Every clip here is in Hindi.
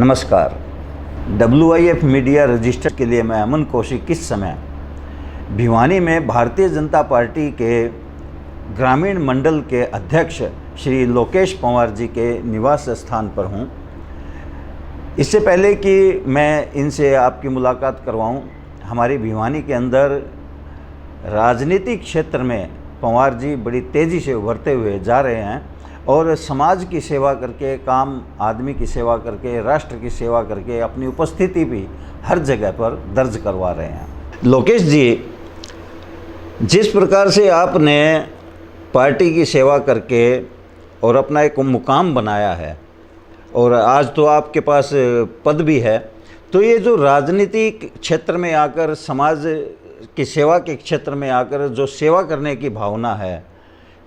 नमस्कार। WIF मीडिया रजिस्टर के लिए मैं अमन कौशिक इस समय भिवानी में भारतीय जनता पार्टी के ग्रामीण मंडल के अध्यक्ष श्री लोकेश पंवार जी के निवास स्थान पर हूं। इससे पहले कि मैं इनसे आपकी मुलाकात करवाऊं, हमारी भिवानी के अंदर राजनीतिक क्षेत्र में पंवार जी बड़ी तेज़ी से उभरते हुए जा रहे हैं और समाज की सेवा करके, काम आदमी की सेवा करके, राष्ट्र की सेवा करके अपनी उपस्थिति भी हर जगह पर दर्ज करवा रहे हैं। लोकेश जी, जिस प्रकार से आपने पार्टी की सेवा करके और अपना एक मुकाम बनाया है और आज तो आपके पास पद भी है, तो ये जो राजनीतिक क्षेत्र में आकर, समाज की सेवा के क्षेत्र में आकर जो सेवा करने की भावना है,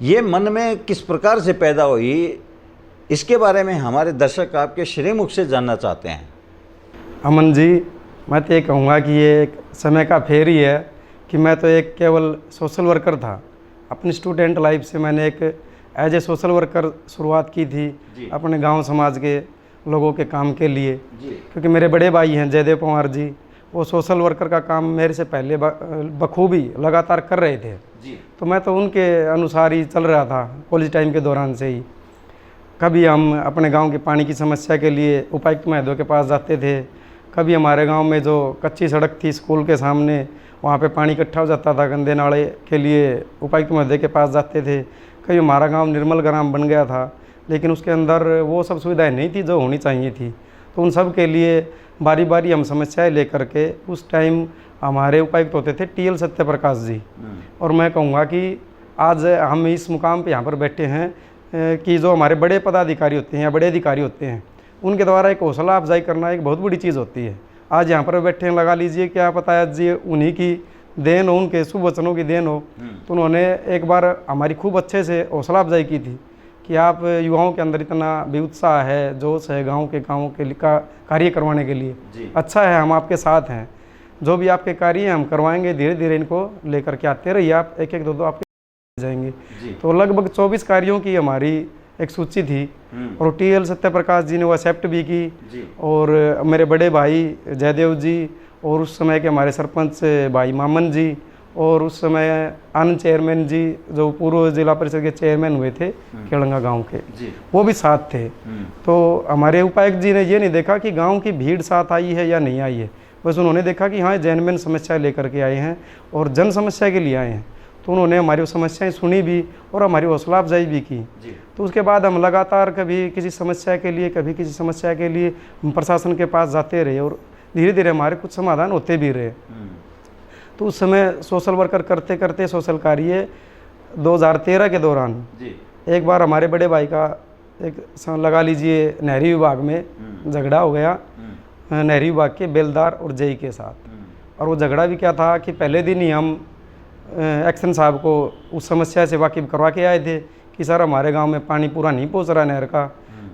ये मन में किस प्रकार से पैदा हुई, इसके बारे में हमारे दर्शक आपके श्रीमुख से जानना चाहते हैं। अमन जी, मैं तो ये कहूँगा कि ये एक समय का फेर ही है कि मैं तो एक केवल सोशल वर्कर था। अपनी स्टूडेंट लाइफ से मैंने एक एज ए सोशल वर्कर शुरुआत की थी अपने गांव समाज के लोगों के काम के लिए, क्योंकि मेरे बड़े भाई हैं जयदेव पंवार जी, वो सोशल वर्कर का काम मेरे से पहले बखूबी लगातार कर रहे थे। तो मैं तो उनके अनुसार ही चल रहा था कॉलेज टाइम के दौरान से ही। कभी हम अपने गांव के पानी की समस्या के लिए उपायुक्त महोदय के पास जाते थे, कभी हमारे गांव में जो कच्ची सड़क थी स्कूल के सामने, वहाँ पे पानी इकट्ठा हो जाता था, गंदे नाले के लिए उपायुक्त महोदय के पास जाते थे। कभी हमारा गाँव निर्मल ग्राम बन गया था, लेकिन उसके अंदर वो सब सुविधाएँ नहीं थी जो होनी चाहिए थी। तो उन सब के लिए बारी बारी हम समस्याएं लेकर के, उस टाइम हमारे उपायुक्त होते थे TL सत्यप्रकाश जी, और मैं कहूँगा कि आज हम इस मुकाम पे यहाँ पर बैठे हैं कि जो हमारे बड़े पदाधिकारी होते हैं या बड़े अधिकारी होते हैं, उनके द्वारा एक हौसला अफजाई करना एक बहुत बड़ी चीज़ होती है। आज यहाँ पर बैठे हैं, लगा लीजिए क्या पता है जी उन्हीं की देन हो, उनके शुभ वचनों की देन हो, तो उन्होंने एक बार हमारी खूब अच्छे से हौसला अफजाई की थी कि आप युवाओं के अंदर इतना भी उत्साह है, जोश है गाँव के कार्य करवाने के लिए, अच्छा है, हम आपके साथ हैं, जो भी आपके कार्य हैं हम करवाएंगे, धीरे धीरे इनको लेकर के आते रहिए, आप एक एक दो आपके जाएंगे। तो लगभग 24 कार्यों की हमारी एक सूची थी और TL सत्यप्रकाश जी ने वो एक्सेप्ट भी की, और मेरे बड़े भाई जयदेव जी और उस समय के हमारे सरपंच भाई मामन जी और उस समय आनंद चेयरमैन जी जो पूर्व जिला परिषद के चेयरमैन हुए थे केलंगा गांव के, वो भी साथ थे। तो हमारे उपायुक्त जी ने ये नहीं देखा कि गांव की भीड़ साथ आई है या नहीं आई है, बस उन्होंने देखा कि हाँ जेन्युइन समस्याएं लेकर के आए हैं और जन समस्या के लिए आए हैं। तो उन्होंने हमारी वो समस्याएं सुनी भी और हमारी हौसला अफजाई भी की। तो उसके बाद हम लगातार कभी किसी समस्या के लिए, कभी किसी समस्या के लिए हम प्रशासन के पास जाते रहे और धीरे धीरे हमारे कुछ समाधान होते भी रहे। तो उस समय सोशल वर्कर करते करते सोशल कार्य 2013 के दौरान एक बार हमारे बड़े भाई का एक लगा लीजिए नहरी विभाग में झगड़ा हो गया, नहरी विभाग के बेलदार और जेई के साथ। और वो झगड़ा भी क्या था कि पहले दिन ही हम एक्शन साहब को उस समस्या से वाकिफ करवा के आए थे कि सर हमारे गांव में पानी पूरा नहीं पहुंच रहा नहर का।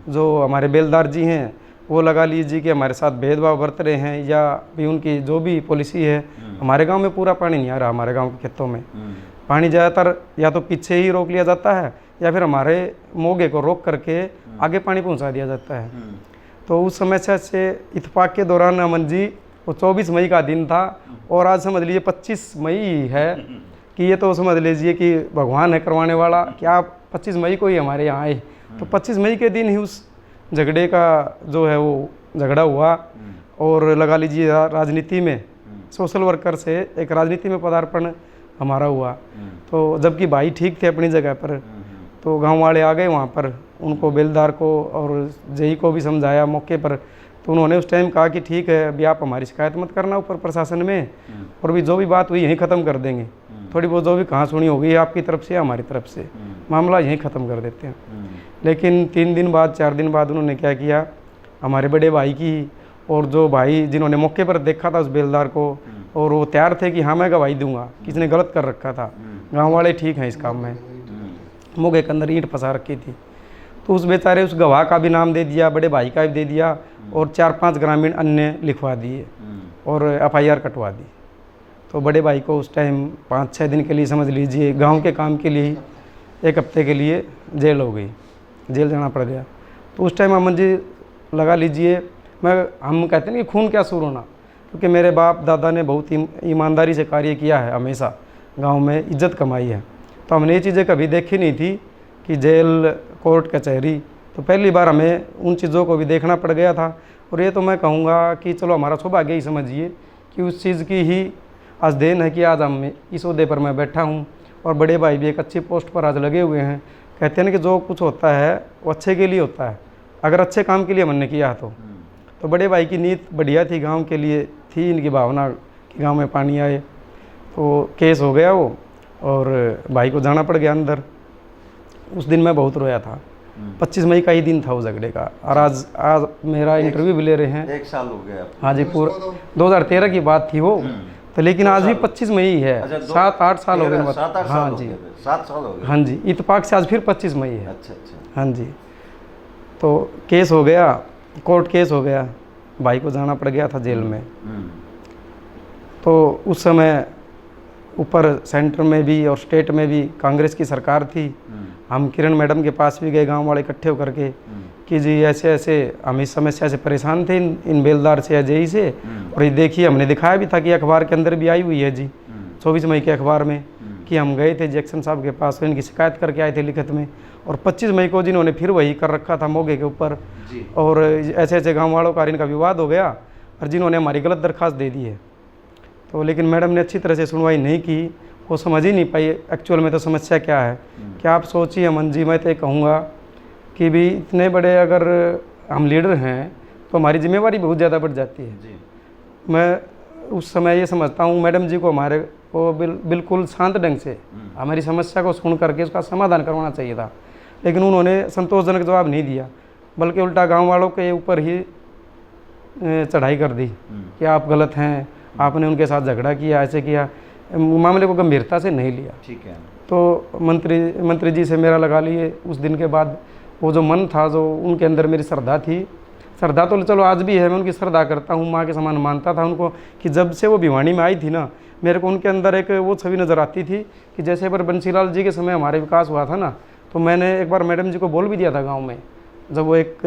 जो हमारे बेलदार जी हैं वो लगा लीजिए कि हमारे साथ भेदभाव बरत रहे हैं, या भी उनकी जो भी पॉलिसी है, हमारे गांव में पूरा पानी नहीं आ रहा। हमारे गांव के खेतों में पानी ज़्यादातर या तो पीछे ही रोक लिया जाता है या फिर हमारे मोगे को रोक करके आगे पानी पहुंचा दिया जाता है। तो उस समस्या से इत्तेफाक के दौरान अमन जी, वो 24 मई का दिन था और आज समझ लीजिए 25 मई है कि ये तो समझ लीजिए कि भगवान है करवाने वाला कि आप 25 मई को ही हमारे यहाँ आए। तो 25 मई के दिन ही उस झगड़े का जो है वो झगड़ा हुआ और लगा लीजिए राजनीति में सोशल वर्कर से एक राजनीति में पदार्पण हमारा हुआ। तो जबकि भाई ठीक थे अपनी जगह पर, तो गांव वाले आ गए वहाँ पर, उनको बेलदार को और जेई को भी समझाया मौके पर। तो उन्होंने उस टाइम कहा कि ठीक है, अभी आप हमारी शिकायत मत करना ऊपर प्रशासन में, और भी जो भी बात हुई यहीं ख़त्म कर देंगे। थोड़ी बहुत जो भी कहाँ सुनी होगी आपकी तरफ से या हमारी तरफ से, मामला यहीं ख़त्म कर देते हैं। लेकिन 3 दिन बाद 4 दिन बाद उन्होंने क्या किया, हमारे बड़े भाई की और जो भाई जिन्होंने मौके पर देखा था उस बेलदार को, और वो तैयार थे कि हाँ मैं गवाही दूंगा, किसने गलत कर रखा था, गाँव वाले ठीक हैं इस काम में, मोगे के अंदर ईंट फंसा रखी थी। तो उस बेचारे उस गवाह का भी नाम दे दिया, बड़े भाई का भी दे दिया और 4-5 ग्रामीण अन्य लिखवा दिए और FIR कटवा दी। तो बड़े भाई को उस टाइम 5-6 दिन के लिए समझ लीजिए गांव के काम के लिए 1 हफ्ते के लिए जेल हो गई, जेल जाना पड़ गया। तो उस टाइम अमन जी लगा लीजिए हम कहते हैं कि खून क्या सूर होना, क्योंकि मेरे बाप दादा ने बहुत ईमानदारी से कार्य किया है, हमेशा गांव में इज्जत कमाई है। तो हमने ये चीज़ें कभी देखी नहीं थी कि जेल, कोर्ट, कचहरी। तो पहली बार हमें उन चीज़ों को भी देखना पड़ गया था। और ये तो मैं कहूँगा कि चलो हमारा सौभाग्य ही समझिए कि उस चीज़ की ही आज देन है कि आज हम इस ओहदे पर मैं बैठा हूँ और बड़े भाई भी एक अच्छी पोस्ट पर आज लगे हुए हैं। कहते हैं ना कि जो कुछ होता है वो अच्छे के लिए होता है, अगर अच्छे काम के लिए हमने किया तो बड़े भाई की नीयत बढ़िया थी, गांव के लिए थी इनकी भावना कि गांव में पानी आए। तो केस हो गया वो और भाई को जाना पड़ गया अंदर। उस दिन मैं बहुत रोया था। 25 मई का ही दिन था वो झगड़े का। और आज मेरा इंटरव्यू भी ले रहे हैं। 1 साल हो गया। हाँ जी, पूरा 2013 की बात थी वो। तो लेकिन आज भी 25 मई ही है। 7-8 साल हो गए। हाँ जी, 7 साल हो गए। हाँ जी, इत्तेफाक से आज फिर 25 मई है। अच्छा। हाँ जी, तो केस हो गया, कोर्ट केस हो गया, भाई को जाना पड़ गया था जेल में। तो उस समय ऊपर सेंटर में भी और स्टेट में भी कांग्रेस की सरकार थी। हम किरण मैडम के पास भी गए, गांव वाले इकट्ठे होकर के कि जी ऐसे ऐसे हम इस समस्या से परेशान थे इन बेलदार से, अजय से। और ये देखिए, हमने दिखाया भी था कि अखबार के अंदर भी आई हुई है जी, 24 मई के अखबार में, कि हम गए थे जैक्सन साहब के पास, इनकी शिकायत करके आए थे लिखित में। और 25 मई को जिन्होंने फिर वही कर रखा था मोगे के ऊपर। और ऐसे ऐसे गाँव वालों का इनका विवाद हो गया और जिन्होंने हमारी गलत दरख्वास्त दे दी है। तो लेकिन मैडम ने अच्छी तरह से सुनवाई नहीं की, वो समझ ही नहीं पाई एक्चुअल में तो समस्या क्या है। क्या आप सोचिए अमन जी, मैं तो ये कहूँगा कि भी इतने बड़े अगर हम लीडर हैं तो हमारी जिम्मेवारी बहुत ज़्यादा बढ़ जाती है जी। मैं उस समय ये समझता हूँ मैडम जी को हमारे को बिल्कुल शांत ढंग से हमारी समस्या को सुन करके उसका समाधान करवाना चाहिए था, लेकिन उन्होंने संतोषजनक जवाब नहीं दिया, बल्कि उल्टा गाँव वालों के ऊपर ही चढ़ाई कर दी कि आप गलत हैं, आपने उनके साथ झगड़ा किया, ऐसे किया। मामले को गंभीरता से नहीं लिया। ठीक है। तो मंत्री जी से मेरा लगा लिए उस दिन के बाद वो जो मन था, जो उनके अंदर मेरी श्रद्धा थी, श्रद्धा तो चलो आज भी है, मैं उनकी श्रद्धा करता हूँ, माँ के समान मानता था उनको। कि जब से वो भिवानी में आई थी ना, मेरे को उनके अंदर एक वो छवि नज़र आती थी कि जैसे पर बंसीलाल जी के समय हमारे विकास हुआ था ना, तो मैंने एक बार मैडम जी को बोल भी दिया था गाँव में, जब वो एक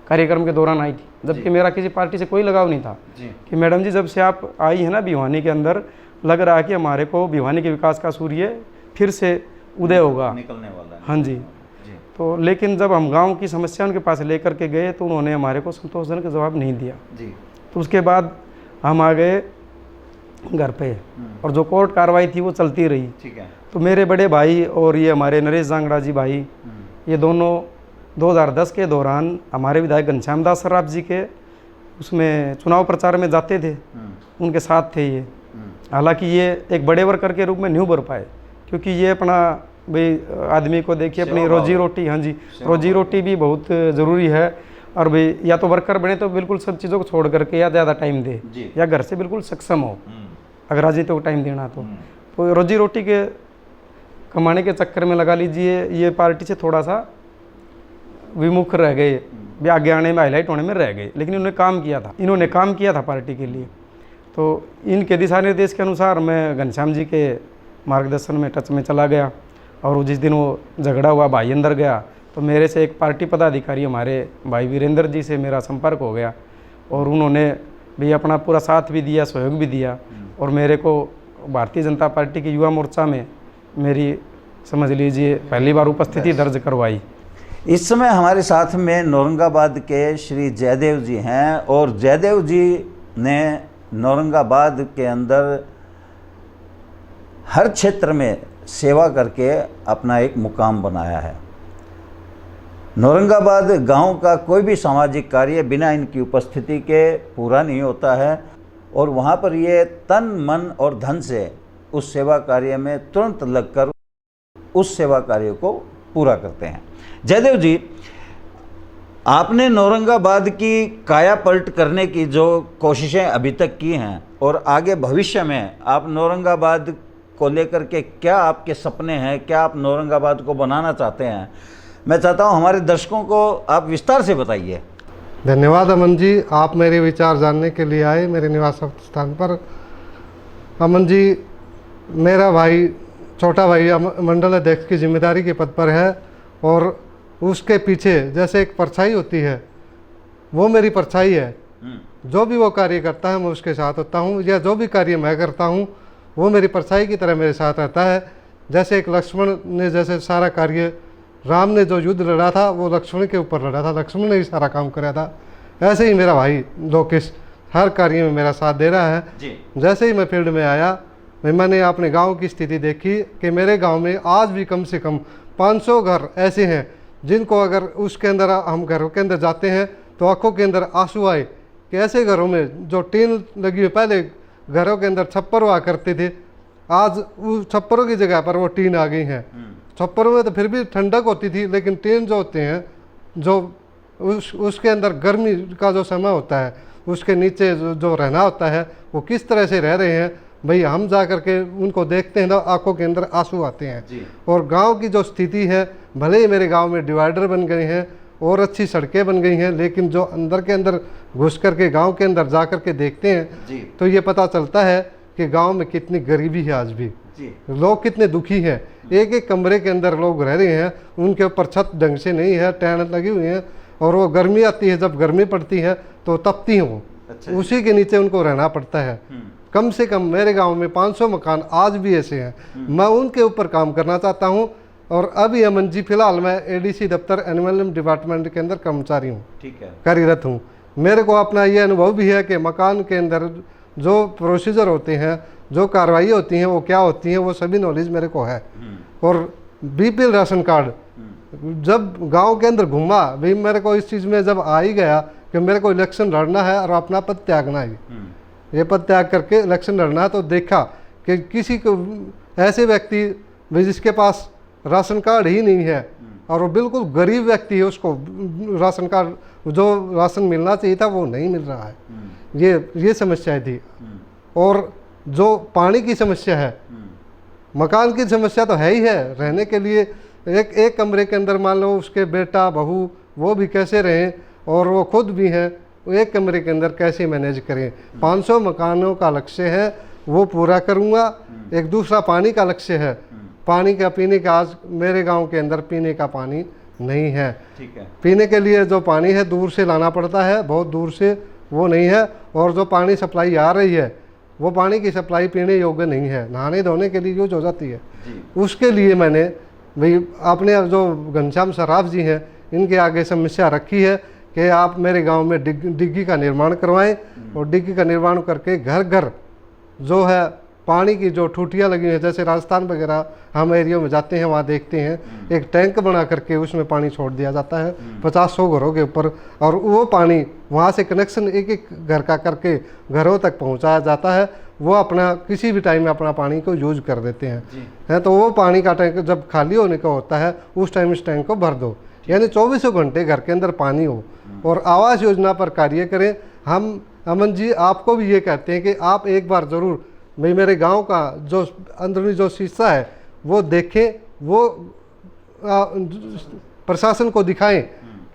कार्यक्रम के दौरान आई थी, जबकि मेरा किसी पार्टी से कोई लगाव नहीं था, कि मैडम जी जब से आप आई है ना भिवानी के अंदर, लग रहा है कि हमारे को भिवानी के विकास का सूर्य फिर से उदय होगा, निकलने वाला है। हाँ जी। तो लेकिन जब हम गांव की समस्या उनके पास लेकर के गए तो उन्होंने हमारे को संतोषजनक जवाब नहीं दिया जी। तो उसके बाद हम आ गए घर पे और जो कोर्ट कार्रवाई थी वो चलती रही। ठीक है। तो मेरे बड़े भाई और ये हमारे नरेश जांगड़ा जी भाई, ये दोनों 2010 के दौरान हमारे विधायक घनश्याम दास सराफ जी के उसमें चुनाव प्रचार में जाते थे, उनके साथ थे ये। हालांकि ये एक बड़े वर्कर के रूप में नहीं उभर पाए, क्योंकि ये अपना भाई आदमी को देखिए अपनी रोजी रोटी, हाँ जी, रोजी रोटी भी बहुत ज़रूरी है। और भाई या तो वर्कर बने तो बिल्कुल सब चीज़ों को छोड़ करके या ज़्यादा टाइम दे, या घर से बिल्कुल सक्षम हो अगर राजनीति को टाइम देना तो रोजी रोटी के कमाने के चक्कर में लगा लीजिए ये पार्टी से थोड़ा सा विमुख रह गए, आगे आने में हाईलाइट होने में रह गए। लेकिन इन्होंने काम किया था पार्टी के लिए। तो इनके दिशा निर्देश के अनुसार मैं घनश्याम जी के मार्गदर्शन में टच में चला गया। और जिस दिन वो झगड़ा हुआ, भाई अंदर गया, तो मेरे से एक पार्टी पदाधिकारी हमारे भाई वीरेंद्र जी से मेरा संपर्क हो गया और उन्होंने भी अपना पूरा साथ भी दिया, सहयोग भी दिया। और मेरे को भारतीय जनता पार्टी की युवा मोर्चा में मेरी समझ लीजिए पहली बार उपस्थिति दर्ज करवाई। इस समय हमारे साथ में औरंगाबाद के श्री जयदेव जी हैं और जयदेव जी ने औरंगाबाद के अंदर हर क्षेत्र में सेवा करके अपना एक मुकाम बनाया है। औरंगाबाद गांव का कोई भी सामाजिक कार्य बिना इनकी उपस्थिति के पूरा नहीं होता है और वहां पर ये तन मन और धन से उस सेवा कार्य में तुरंत लगकर उस सेवा कार्य को पूरा करते हैं। जयदेव जी, आपने औरंगाबाद की काया पलट करने की जो कोशिशें अभी तक की हैं और आगे भविष्य में आप औरंगाबाद को लेकर के क्या आपके सपने हैं, क्या आप औरंगाबाद को बनाना चाहते हैं, मैं चाहता हूं हमारे दर्शकों को आप विस्तार से बताइए। धन्यवाद अमन जी, आप मेरे विचार जानने के लिए आए मेरे निवास स्थान पर। अमन जी, मेरा भाई, छोटा भाई मंडल अध्यक्ष की जिम्मेदारी के पद पर है और उसके पीछे जैसे एक परछाई होती है, वो मेरी परछाई है। जो भी वो कार्य करता है मैं उसके साथ होता हूँ, या जो भी कार्य मैं करता हूँ वो मेरी परछाई की तरह मेरे साथ रहता है। जैसे एक लक्ष्मण ने जैसे सारा कार्य, राम ने जो युद्ध लड़ा था वो लक्ष्मण के ऊपर लड़ा था, लक्ष्मण ने ही सारा काम कराया था, ऐसे ही मेरा भाई लोकेश हर कार्य में मेरा साथ दे रहा है जी। जैसे ही मैं फील्ड में आया, मैंने अपने गांव की स्थिति देखी कि मेरे गांव में आज भी कम से कम 500 घर ऐसे हैं जिनको अगर उसके अंदर हम घरों के अंदर जाते हैं तो आंखों के अंदर आंसू आए कि ऐसे घरों में जो टीन लगी हुई, पहले घरों के अंदर छप्पर हुआ करते थे, आज उस छप्परों की जगह पर वो टीन आ गई हैं। छप्परों में तो फिर भी ठंडक होती थी, लेकिन टीन जो होते हैं जो उसके अंदर गर्मी का जो समय होता है उसके नीचे जो रहना होता है वो किस तरह से रह रहे हैं भाई, हम जा कर के उनको देखते हैं तो आंखों के अंदर आंसू आते हैं जी। और गांव की जो स्थिति है, भले ही मेरे गांव में डिवाइडर बन गए हैं और अच्छी सड़कें बन गई हैं, लेकिन जो अंदर के अंदर घुस करके गांव के अंदर जा करके देखते हैं जी। तो ये पता चलता है कि गांव में कितनी गरीबी है आज भी जी। लोग कितने दुखी हैं। एक एक कमरे के अंदर लोग रह रहे हैं, उनके ऊपर छत ढंग से नहीं है, टैन लगी हुई है और वो गर्मी आती है, जब गर्मी पड़ती है तो तपती हैं वो। अच्छा। उसी के नीचे उनको रहना पड़ता है। कम से कम मेरे गांव में 500 मकान आज भी ऐसे हैं। मैं उनके ऊपर काम करना चाहता हूं। और अभी अमन जी फिलहाल मैं एडीसी दफ्तर एनिमल डिपार्टमेंट के अंदर कर्मचारी हूं, ठीक है, कार्यरत हूं। मेरे को अपना ये अनुभव भी है कि मकान के अंदर जो प्रोसीजर होते हैं, जो कार्रवाई होती हैं वो क्या होती हैं, वो सभी नॉलेज मेरे को है। और बीपीएल राशन कार्ड जब गांव के अंदर घूमा भी, मेरे को इस चीज़ में जब आ ही गया कि मेरे को इलेक्शन लड़ना है और अपना पद त्यागना है, ये पद त्याग करके इलेक्शन लड़ना है, तो देखा कि किसी को ऐसे व्यक्ति भी जिसके पास राशन कार्ड ही नहीं है और वो बिल्कुल गरीब व्यक्ति है, उसको राशन कार्ड जो राशन मिलना चाहिए था वो नहीं मिल रहा है। ये समस्याएं थी। और जो पानी की समस्या है, मकान की समस्या तो है ही है, रहने के लिए एक कमरे के अंदर मान लो उसके बेटा बहू वो भी कैसे रहें और वो खुद भी हैं, वो एक कमरे के अंदर कैसे मैनेज करें। 500 मकानों का लक्ष्य है वो पूरा करूँगा। एक दूसरा पानी का लक्ष्य है, पानी का पीने का आज मेरे गांव के अंदर पीने का पानी नहीं है। ठीक है। पीने के लिए जो पानी है दूर से लाना पड़ता है, बहुत दूर से, वो नहीं है। और जो पानी सप्लाई आ रही है वो पानी की सप्लाई पीने योग्य नहीं है, नहाने धोने के लिए यूज हो जाती है जी। उसके लिए मैंने भाई अपने जो घनश्याम सराफ जी हैं इनके आगे समस्या रखी है कि आप मेरे गांव में डिग्गी का निर्माण करवाएं और डिग्गी का निर्माण करके घर घर जो है पानी की जो टूटियाँ लगी हैं, जैसे राजस्थान वगैरह हम एरियो में जाते हैं वहाँ देखते हैं एक टैंक बना करके उसमें पानी छोड़ दिया जाता है 50-100 घरों के ऊपर, और वो पानी वहाँ से कनेक्शन एक एक घर का करके घरों तक पहुँचाया जाता है। वो अपना किसी भी टाइम में अपना पानी को यूज कर देते हैं। तो वो पानी का टैंक जब खाली होने का होता है उस टाइम इस टैंक को भर दो, यानी 24 घंटे घर के अंदर पानी हो। और आवास योजना पर कार्य करें। हम अमन जी आपको भी ये कहते हैं कि आप एक बार ज़रूर भाई मेरे गांव का जो अंदरूनी जो शीशा है वो देखें, वो प्रशासन को दिखाएं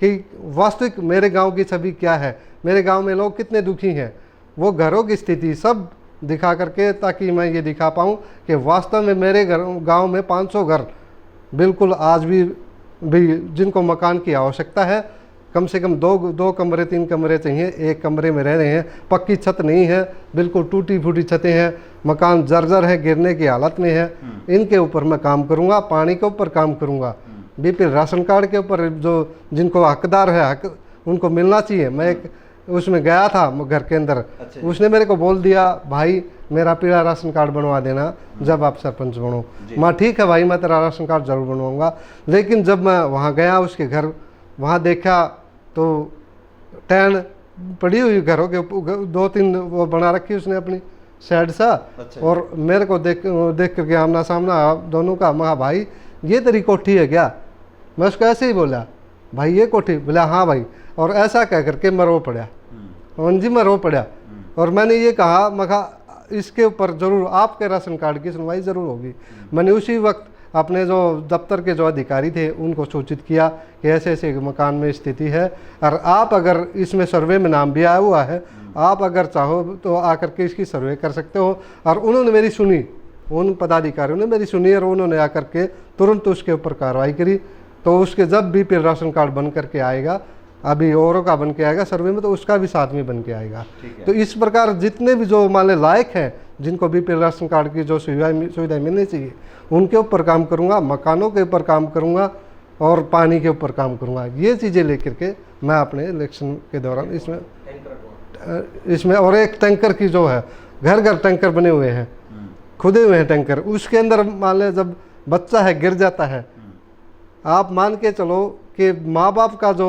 कि वास्तविक मेरे गांव की छवि क्या है, मेरे गांव में लोग कितने दुखी हैं, वो घरों की स्थिति सब दिखा करके, ताकि मैं ये दिखा पाऊँ कि वास्तव में मेरे गांव में 500 घर बिल्कुल आज भी जिनको मकान की आवश्यकता है, कम से कम दो कमरे 3 कमरे चाहिए, एक कमरे में रह रहे हैं, पक्की छत नहीं है, बिल्कुल टूटी फूटी छतें हैं, मकान जर्जर है, गिरने की हालत में है। इनके ऊपर मैं काम करूंगा, पानी के ऊपर काम करूंगा, बीपीएल राशन कार्ड के ऊपर जो जिनको हकदार है हक उनको मिलना चाहिए। मैं एक उसमें गया था घर के अंदर, उसने मेरे को बोल दिया भाई मेरा पीला राशन कार्ड बनवा देना जब आप सरपंच बनो। मैं ठीक है भाई मैं तेरा राशन कार्ड जरूर बनवाऊंगा। लेकिन जब मैं वहाँ गया उसके घर, वहाँ देखा तो टैन पड़ी हुई घरों के 2-3 वो बना रखी उसने अपनी साइड सा। और मेरे को देख करके आमना सामना दोनों का, मैं भाई ये तेरी कोठी है क्या? मैं उसको ऐसे ही बोला भाई ये कोठी, बोला हाँ भाई। और ऐसा कह करके मैं रो पड़ा, जी मैं रो पड़ा। और मैंने ये कहा, मैं कहा इसके ऊपर ज़रूर आपके राशन कार्ड की सुनवाई ज़रूर होगी। मैंने उसी वक्त अपने जो दफ्तर के जो अधिकारी थे उनको सूचित किया कि ऐसे ऐसे मकान में स्थिति है, और आप अगर इसमें सर्वे में नाम भी आया हुआ है, आप अगर चाहो तो आकर के इसकी सर्वे कर सकते हो। और उन्होंने मेरी सुनी, उन पदाधिकारियों ने मेरी सुनी और उन्होंने आकर के तुरंत उसके ऊपर कार्रवाई करी। तो उसके जब बीपीएल राशन कार्ड बन करके आएगा अभी औरों का बन के आएगा सर्वे में, तो उसका भी साथ में बन के आएगा। ठीक है। तो इस प्रकार जितने भी जो मान लें लायक हैं, जिनको बीपीएल राशन कार्ड की जो सुविधाएं मिलनी चाहिए, उनके ऊपर काम करूँगा, मकानों के ऊपर काम करूँगा और पानी के ऊपर काम करूँगा। ये चीज़ें लेकर के मैं अपने इलेक्शन के दौरान इसमें और एक टैंकर की जो है, घर घर टैंकर बने हुए हैं, खुदे हुए हैं टैंकर, उसके अंदर मान लें जब बच्चा है गिर जाता है, आप मान के चलो कि माँ बाप का जो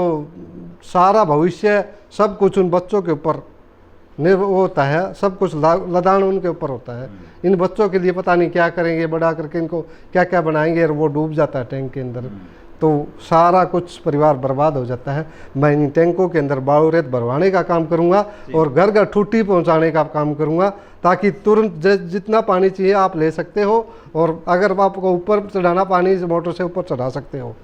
सारा भविष्य सब कुछ उन बच्चों के ऊपर निर्भर होता है, सब कुछ लदान उनके ऊपर होता है। इन बच्चों के लिए पता नहीं क्या करेंगे, बड़ा करके इनको क्या क्या बनाएंगे, और वो डूब जाता है टैंक के अंदर, तो सारा कुछ परिवार बर्बाद हो जाता है। मैं इन टैंकों के अंदर बालू रेत भरवाने का काम करूंगा और घर घर ठुट्टी पहुंचाने का काम करूंगा, ताकि तुरंत जितना पानी चाहिए आप ले सकते हो, और अगर आपको ऊपर चढ़ाना पानी मोटर से ऊपर चढ़ा सकते हो,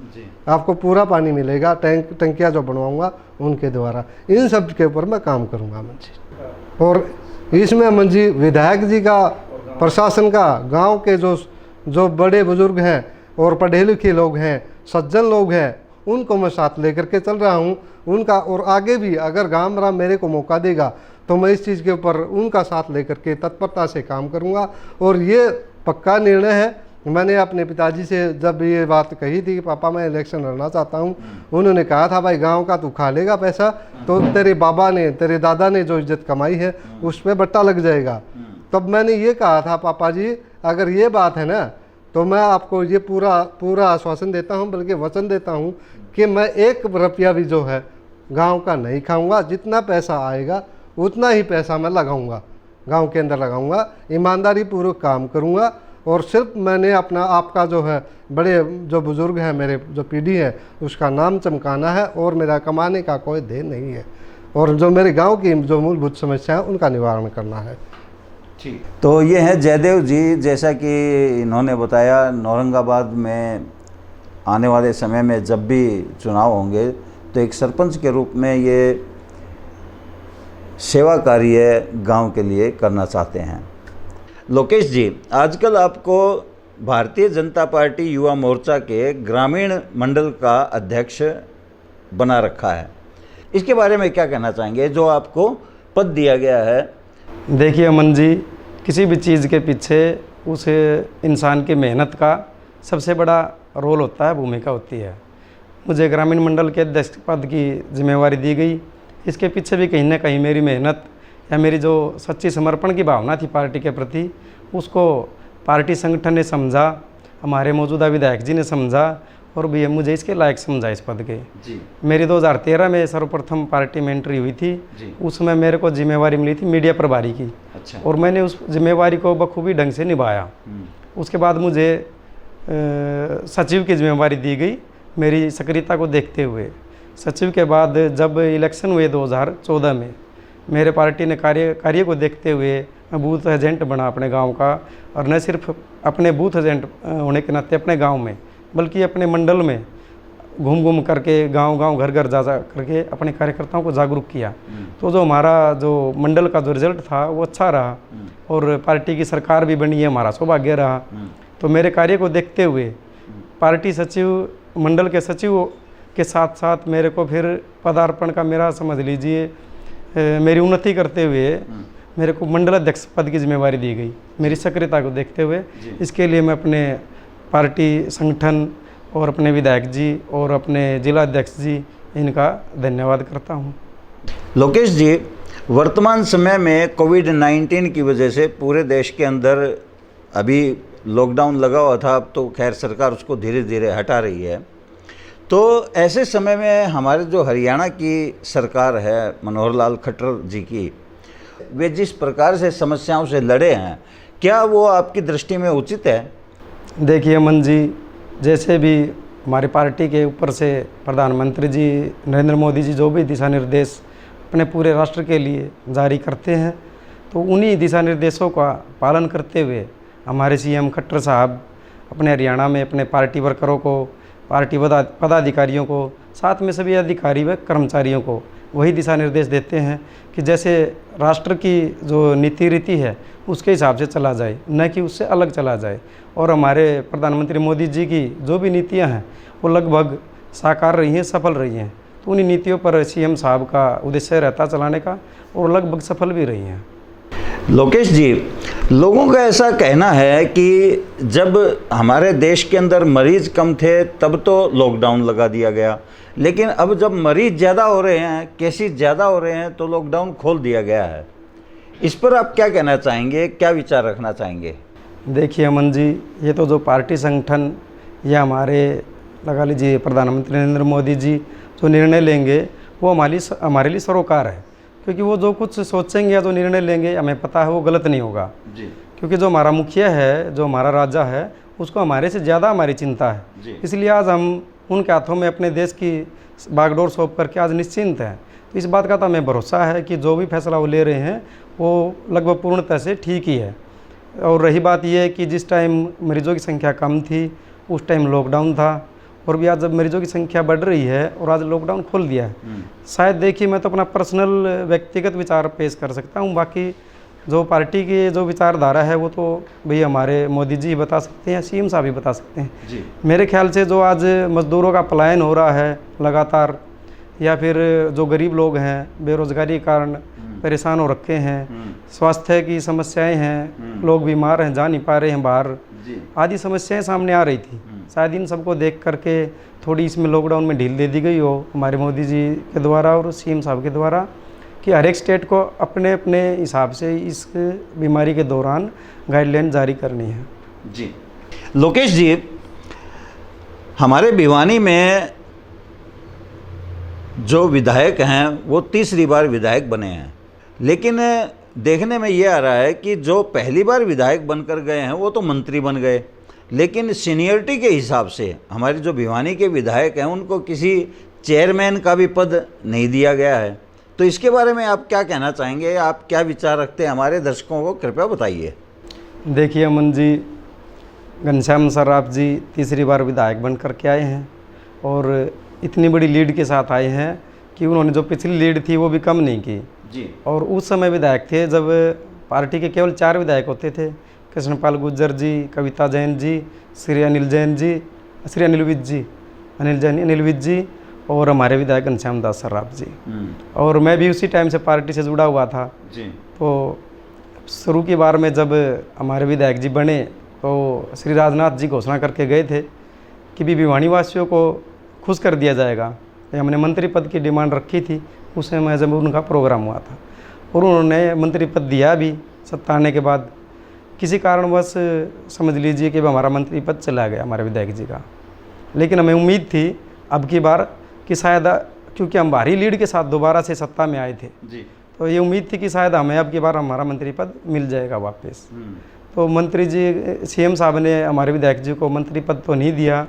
आपको पूरा पानी मिलेगा। टंकियाँ जो बनवाऊंगा उनके द्वारा, इन सब के ऊपर मैं काम करूँगा अमन जी। और इसमें अमन जी विधायक जी का, प्रशासन का, गाँव के जो बड़े बुजुर्ग हैं और पढ़े लिखे लोग हैं, सज्जन लोग हैं, उनको मैं साथ लेकर के चल रहा हूँ उनका। और आगे भी अगर गामरा मेरे को मौका देगा तो मैं इस चीज़ के ऊपर उनका साथ लेकर के तत्परता से काम करूँगा। और ये पक्का निर्णय है, मैंने अपने पिताजी से जब ये बात कही थी कि पापा मैं इलेक्शन लड़ना चाहता हूँ, उन्होंने कहा था भाई गांव का तू खा लेगा पैसा, तो तेरे बाबा ने, तेरे दादा ने जो इज्जत कमाई है उस पर बट्टा लग जाएगा। तब मैंने ये कहा था, पापा जी अगर ये बात है ना, तो मैं आपको ये पूरा आश्वासन देता हूँ, बल्कि वचन देता हूँ कि मैं 1 रुपया भी जो है गांव का नहीं खाऊंगा। जितना पैसा आएगा उतना ही पैसा मैं लगाऊंगा, गांव के अंदर लगाऊंगा, ईमानदारी पूर्वक काम करूंगा। और सिर्फ मैंने अपना, आपका जो है बड़े जो बुज़ुर्ग हैं, मेरे जो पीढ़ी है, उसका नाम चमकाना है, और मेरा कमाने का कोई ध्येय नहीं है, और जो मेरे गाँव की जो मूलभूत समस्या है उनका निवारण करना है। ठीक। तो ये है जयदेव जी, जैसा कि इन्होंने बताया, औरंगाबाद में आने वाले समय में जब भी चुनाव होंगे तो एक सरपंच के रूप में ये सेवा कार्य गांव के लिए करना चाहते हैं। लोकेश जी, आजकल आपको भारतीय जनता पार्टी युवा मोर्चा के ग्रामीण मंडल का अध्यक्ष बना रखा है, इसके बारे में क्या कहना चाहेंगे, जो आपको पद दिया गया है? देखिए अमन जी, किसी भी चीज़ के पीछे उस इंसान की मेहनत का सबसे बड़ा रोल होता है, भूमिका होती है। मुझे ग्रामीण मंडल के अध्यक्ष पद की जिम्मेवारी दी गई, इसके पीछे भी कहीं ना कहीं मेरी मेहनत या मेरी जो सच्ची समर्पण की भावना थी पार्टी के प्रति, उसको पार्टी संगठन ने समझा, हमारे मौजूदा विधायक जी ने समझा, और भी मुझे इसके लायक समझा इस पद के जी। मेरी 2013 में सर्वप्रथम पार्टी में एंट्री हुई थी जी। उसमें मेरे को जिम्मेवारी मिली थी मीडिया प्रभारी की। अच्छा। और मैंने उस जिम्मेवारी को बखूबी ढंग से निभाया। उसके बाद मुझे सचिव की जिम्मेवारी दी गई, मेरी सक्रियता को देखते हुए। सचिव के बाद जब इलेक्शन हुए 2014 में, मेरे पार्टी ने कार्य को देखते हुए मैं बूथ एजेंट बना अपने गांव का, और न सिर्फ अपने बूथ एजेंट होने के नाते अपने गांव में, बल्कि अपने मंडल में घूम करके गांव घर घर जा करके अपने कार्यकर्ताओं को जागरूक किया। तो जो हमारा जो मंडल का जो रिजल्ट था वो अच्छा रहा, और पार्टी की सरकार भी बनी है, हमारा सौभाग्य रहा। तो मेरे कार्य को देखते हुए पार्टी सचिव, मंडल के सचिव के साथ साथ मेरे को फिर पदार्पण का, मेरा समझ लीजिए मेरी उन्नति करते हुए मेरे को मंडल अध्यक्ष पद की जिम्मेवारी दी गई, मेरी सक्रियता को देखते हुए। इसके लिए मैं अपने पार्टी संगठन और अपने विधायक जी और अपने जिला अध्यक्ष जी, इनका धन्यवाद करता हूँ। लोकेश जी, वर्तमान समय में कोविड-19 की वजह से पूरे देश के अंदर अभी लॉकडाउन लगा हुआ था, अब तो खैर सरकार उसको धीरे धीरे हटा रही है। तो ऐसे समय में हमारे जो हरियाणा की सरकार है, मनोहर लाल खट्टर जी की, वे जिस प्रकार से समस्याओं से लड़े हैं, क्या वो आपकी दृष्टि में उचित है? देखिए अमन जी, जैसे भी हमारी पार्टी के ऊपर से प्रधानमंत्री जी नरेंद्र मोदी जी जो भी दिशा निर्देश अपने पूरे राष्ट्र के लिए जारी करते हैं, तो उन्हीं दिशा निर्देशों का पालन करते हुए हमारे सीएम खट्टर साहब अपने हरियाणा में अपने पार्टी वर्करों को, पार्टी पदाधिकारियों को, साथ में सभी अधिकारी व कर्मचारियों को वही दिशा निर्देश देते हैं कि जैसे राष्ट्र की जो नीति रीति है उसके हिसाब से चला जाए, न कि उससे अलग चला जाए। और हमारे प्रधानमंत्री मोदी जी की जो भी नीतियां हैं वो लगभग साकार रही हैं, सफल रही हैं। तो उन्हीं नीतियों पर सीएम साहब का उद्देश्य रहता चलाने का, और लगभग सफल भी रही हैं। लोकेश जी, लोगों का ऐसा कहना है कि जब हमारे देश के अंदर मरीज कम थे तब तो लॉकडाउन लगा दिया गया, लेकिन अब जब मरीज ज़्यादा हो रहे हैं, केसेस ज़्यादा हो रहे हैं, तो लॉकडाउन खोल दिया गया है। इस पर आप क्या कहना चाहेंगे, क्या विचार रखना चाहेंगे? देखिए अमन जी, ये तो जो पार्टी संगठन या हमारे लगा लीजिए प्रधानमंत्री नरेंद्र मोदी जी जो निर्णय लेंगे वो हमारे लिए सरोकार है, क्योंकि वो जो कुछ सोचेंगे या जो निर्णय लेंगे हमें पता है वो गलत नहीं होगा जी। क्योंकि जो हमारा मुखिया है, जो हमारा राजा है, उसको हमारे से ज़्यादा हमारी चिंता है जी। इसलिए आज हम उनके हाथों में अपने देश की बागडोर सौंप करके आज निश्चिंत हैं। तो इस बात का तो हमें भरोसा है कि जो भी फैसला वो ले रहे हैं वो लगभग पूर्णतः से ठीक ही है। और रही बात यह कि जिस टाइम मरीजों की संख्या कम थी उस टाइम लॉकडाउन था, और भी आज जब मरीजों की संख्या बढ़ रही है और आज लॉकडाउन खोल दिया है, शायद देखिए मैं तो अपना पर्सनल व्यक्तिगत विचार पेश कर सकता हूँ, बाकी जो पार्टी की जो विचारधारा है वो तो भैया हमारे मोदी जी बता सकते हैं, सीएम साहब भी बता सकते हैं जी। मेरे ख्याल से जो आज मजदूरों का पलायन हो रहा है लगातार, या फिर जो गरीब लोग हैं बेरोजगारी के कारण परेशान हो रखे हैं, स्वास्थ्य की समस्याएं हैं, लोग बीमार हैं, जा नहीं पा रहे हैं बाहर, आदि समस्याएं सामने आ रही थी। शायद इन सबको देख करके थोड़ी इसमें लॉकडाउन में ढील दे दी गई हो हमारे मोदी जी के द्वारा और सीएम साहब के द्वारा, कि हर एक स्टेट को अपने अपने हिसाब से इस बीमारी के दौरान गाइडलाइन जारी करनी है। जी लोकेश जी, हमारे भिवानी में जो विधायक हैं वो तीसरी बार विधायक बने हैं, लेकिन देखने में ये आ रहा है कि जो पहली बार विधायक बनकर गए हैं वो तो मंत्री बन गए, लेकिन सीनियरिटी के हिसाब से हमारे जो भिवानी के विधायक हैं उनको किसी चेयरमैन का भी पद नहीं दिया गया है। तो इसके बारे में आप क्या कहना चाहेंगे, आप क्या विचार रखते हैं, हमारे दर्शकों को कृपया बताइए। देखिए अमन जी, घनश्याम सर्राफ जी तीसरी बार विधायक बन कर के आए हैं और इतनी बड़ी लीड के साथ आए हैं कि उन्होंने जो पिछली लीड थी वो भी कम नहीं की जी। और उस समय विधायक थे जब पार्टी के केवल 4 विधायक होते थे, कृष्णपाल गुर्जर जी, कविता जैन जी, श्री अनिल विज जी और हमारे विधायक घनश्याम दास सर्राफ जी। और मैं भी उसी टाइम से पार्टी से जुड़ा हुआ था जी। तो शुरू की बार में जब हमारे विधायक जी बने तो श्री राजनाथ जी घोषणा करके गए थे कि भी भिवानी वासियों को खुश कर दिया जाएगा। हमने मंत्री पद की डिमांड रखी थी उस समय जब उनका प्रोग्राम हुआ था, और उन्होंने मंत्री पद दिया भी। सत्ता आने के बाद किसी कारणवश समझ लीजिए कि हमारा मंत्री पद चला गया हमारे विधायक जी का, लेकिन हमें उम्मीद थी अब की बार कि शायद, क्योंकि हम भारी लीड के साथ दोबारा से सत्ता में आए थे जी। तो ये उम्मीद थी कि शायद हमें अब की बार हमारा मंत्री पद मिल जाएगा वापस। तो मंत्री जी, सीएम साहब ने हमारे विधायक जी को मंत्री पद तो नहीं दिया।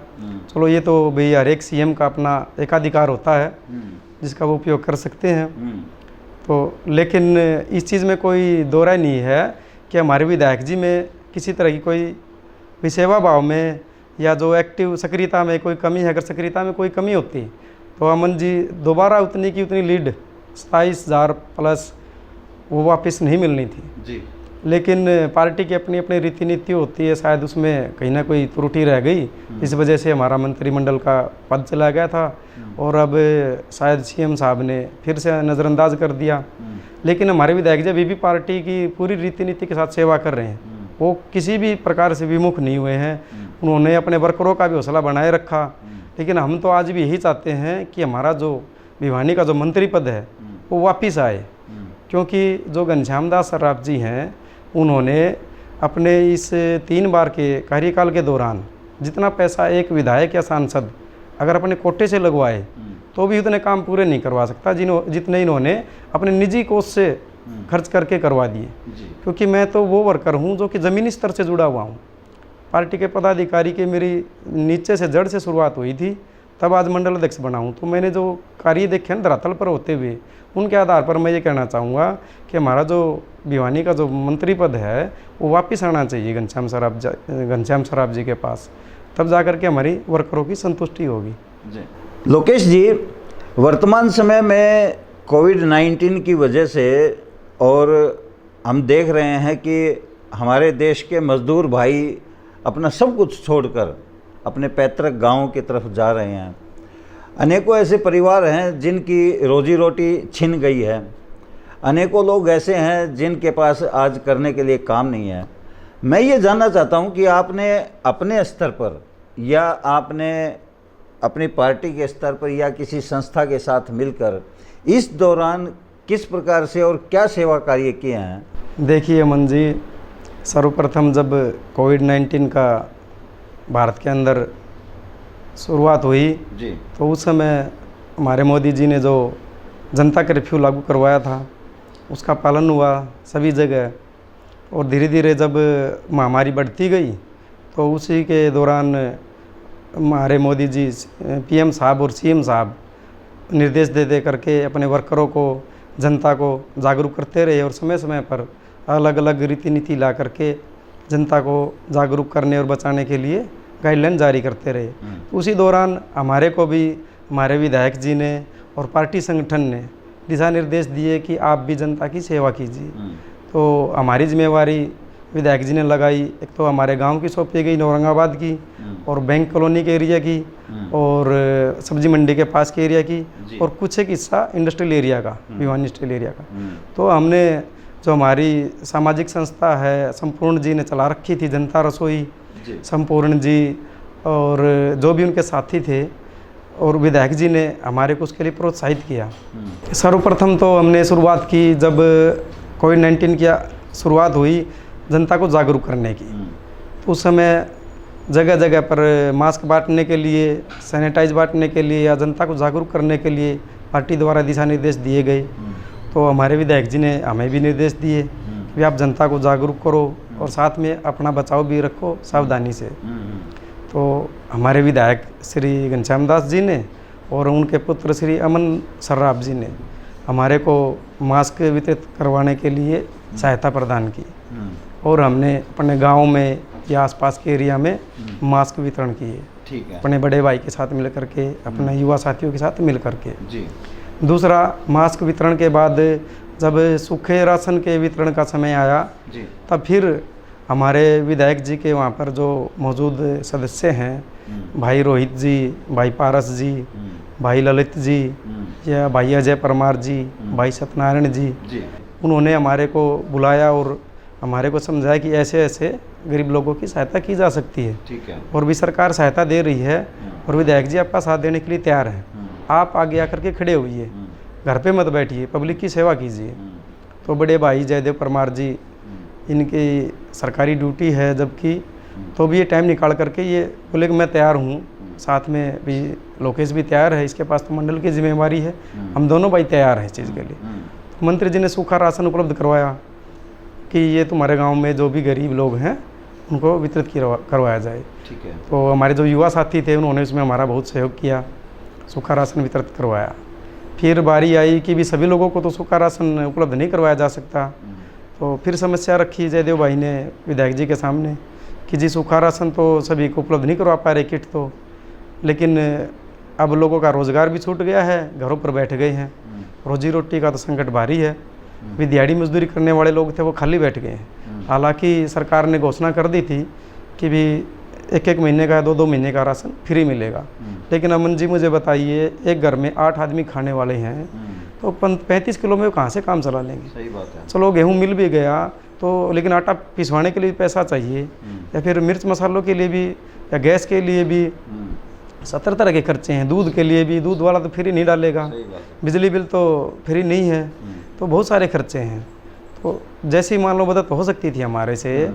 चलो ये तो भाई हर एक सीएम का अपना एकाधिकार होता है जिसका वो उपयोग कर सकते हैं। तो लेकिन इस चीज़ में कोई दो राय नहीं है कि हमारे विधायक जी में किसी तरह की कोई सेवा भाव में या जो एक्टिव सक्रियता में कोई कमी है। अगर सक्रियता में कोई कमी होती तो अमन जी दोबारा उतनी की उतनी लीड 27,000 प्लस वो वापस नहीं मिलनी थी जी। लेकिन पार्टी की अपनी अपनी रीति नीति होती है, शायद उसमें कहीं ना कोई त्रुटि रह गई, इस वजह से हमारा मंत्रिमंडल का पद चला गया था और अब शायद सीएम साहब ने फिर से नज़रअंदाज कर दिया। लेकिन हमारे विधायक जी अभी भी पार्टी की पूरी रीति नीति के साथ सेवा कर रहे हैं, वो किसी भी प्रकार से विमुख नहीं हुए हैं। उन्होंने अपने वर्करों का भी हौसला बनाए रखा। लेकिन हम तो आज भी यही चाहते हैं कि हमारा जो भिवानी का जो मंत्री पद है वो वापस आए, क्योंकि जो घनश्याम दास सर्राफ जी हैं उन्होंने अपने इस 3 बार के कार्यकाल के दौरान जितना पैसा एक विधायक या सांसद अगर अपने कोटे से लगवाए तो भी उतने काम पूरे नहीं करवा सकता जितने इन्होंने अपने निजी कोष से खर्च करके करवा दिए। क्योंकि मैं तो वो वर्कर हूँ जो कि ज़मीनी स्तर से जुड़ा हुआ हूँ। पार्टी के पदाधिकारी के मेरी नीचे से जड़ से शुरुआत हुई थी, तब आज मंडल अध्यक्ष बना हूँ। तो मैंने जो कार्य देखे हैं धरातल पर होते हुए, उनके आधार पर मैं ये कहना चाहूँगा कि हमारा जो भिवानी का जो मंत्री पद है वो वापस आना चाहिए घनश्याम सर्राफ जी के पास, तब जाकर के हमारी वर्करों की संतुष्टि होगी। लोकेश जी, वर्तमान समय में कोविड-19 की वजह से और हम देख रहे हैं कि हमारे देश के मजदूर भाई अपना सब कुछ छोड़कर अपने पैतृक गांव की तरफ जा रहे हैं। अनेकों ऐसे परिवार हैं जिनकी रोजी रोटी छिन गई है। अनेकों लोग ऐसे हैं जिनके पास आज करने के लिए काम नहीं है। मैं ये जानना चाहता हूँ कि आपने अपने स्तर पर या आपने अपनी पार्टी के स्तर पर या किसी संस्था के साथ मिलकर इस दौरान किस प्रकार से और क्या सेवा कार्य किए हैं? देखिए अमन जी, सर्वप्रथम जब कोविड-19 का भारत के अंदर शुरुआत हुई जी, तो उस समय हमारे मोदी जी ने जो जनता कर्फ्यू लागू करवाया था उसका पालन हुआ सभी जगह। और धीरे धीरे जब महामारी बढ़ती गई तो उसी के दौरान हमारे मोदी जी पीएम साहब और सीएम साहब निर्देश दे करके अपने वर्करों को, जनता को जागरूक करते रहे और समय समय पर अलग अलग रीति नीति ला करके जनता को जागरूक करने और बचाने के लिए गाइडलाइन जारी करते रहे। उसी दौरान हमारे को भी हमारे विधायक जी ने और पार्टी संगठन ने दिशा निर्देश दिए कि आप भी जनता की सेवा कीजिए। तो हमारी जिम्मेवारी विधायक जी ने लगाई, एक तो हमारे गांव की सौंपी गई औरंगाबाद की, और बैंक कॉलोनी के एरिया की, और सब्जी मंडी के पास के एरिया की, और कुछ एक हिस्सा इंडस्ट्रियल एरिया का, भिवानी इंडस्ट्रियल एरिया का। तो हमने जो हमारी सामाजिक संस्था है संपूर्ण जी ने चला रखी थी, जनता रसोई, संपूर्ण जी और जो भी उनके साथी थे, और विधायक जी ने हमारे को उसके लिए प्रोत्साहित किया। सर्वप्रथम तो हमने शुरुआत की जब कोविड-19 की शुरुआत हुई जनता को जागरूक करने की, तो उस समय जगह जगह पर मास्क बांटने के लिए, सैनिटाइज बांटने के लिए या जनता को जागरूक करने के लिए पार्टी द्वारा दिशा निर्देश दिए गए। तो हमारे विधायक जी ने हमें भी निर्देश दिए कि आप जनता को जागरूक करो और साथ में अपना बचाव भी रखो सावधानी से। तो हमारे विधायक श्री घनश्याम दास जी ने और उनके पुत्र श्री अमन सर्राफ जी ने हमारे को मास्क वितरित करवाने के लिए सहायता प्रदान की, और हमने अपने गांव में या आसपास के एरिया में मास्क वितरण किए। ठीक है। अपने बड़े भाई के साथ मिल करके, अपने युवा साथियों के साथ मिल करके। जी। दूसरा, मास्क वितरण के बाद जब सूखे राशन के वितरण का समय आया जी, तब फिर हमारे विधायक जी के वहाँ पर जो मौजूद सदस्य हैं, भाई रोहित जी, भाई पारस जी, भाई ललित जी या भाई अजय परमार जी, भाई सत्यनारायण जी, उन्होंने हमारे को बुलाया और हमारे को समझाया कि ऐसे ऐसे गरीब लोगों की सहायता की जा सकती है। ठीक है। और भी सरकार सहायता दे रही है और विधायक जी आपका साथ देने के लिए तैयार हैं। आप आगे आकर के खड़े होइए, घर पे मत बैठिए, पब्लिक की सेवा कीजिए। तो बड़े भाई जयदेव परमार जी, इनकी सरकारी ड्यूटी है जबकि, तो भी ये टाइम निकाल करके ये बोले कि मैं तैयार हूँ, साथ में भी लोकेश भी तैयार है, इसके पास तो मंडल की जिम्मेवारी है, हम दोनों भाई तैयार हैं इस चीज़ के लिए। तो मंत्री जी ने सूखा राशन उपलब्ध करवाया कि ये तुम्हारे गांव में जो भी गरीब लोग हैं उनको वितरित करवाया जाए। ठीक है। तो हमारे जो युवा साथी थे उन्होंने उसमें हमारा बहुत सहयोग किया, सूखा राशन वितरित करवाया। फिर बारी आई कि भी सभी लोगों को तो सूखा राशन उपलब्ध नहीं करवाया जा सकता, तो फिर समस्या रखी जयदेव भाई ने विधायक जी के सामने कि जी सूखा राशन तो सभी को उपलब्ध नहीं करवा पा रहे किट तो, लेकिन अब लोगों का रोज़गार भी छूट गया है, घरों पर बैठ गए हैं, रोजी रोटी का तो संकट भारी है, भी दिहाड़ी मजदूरी करने वाले लोग थे वो खाली बैठ गए हैं। हालांकि सरकार ने घोषणा कर दी थी कि भी एक एक महीने का 2-2 महीने का राशन फ्री मिलेगा, लेकिन अमन जी मुझे बताइए, एक घर में 8 आदमी खाने वाले हैं तो 35 किलो में वो कहाँ से काम चला लेंगे। सही बात है। चलो गेहूँ मिल भी गया तो, लेकिन आटा पिसवाने के लिए पैसा चाहिए, या फिर मिर्च मसालों के लिए भी, या गैस के लिए भी 70 तरह के खर्चे हैं, दूध के लिए भी, दूध वाला तो फ्री नहीं डालेगा, बिजली बिल तो फ्री नहीं है, तो बहुत सारे खर्चे हैं। तो जैसी मान लो मदद हो सकती थी हमारे से,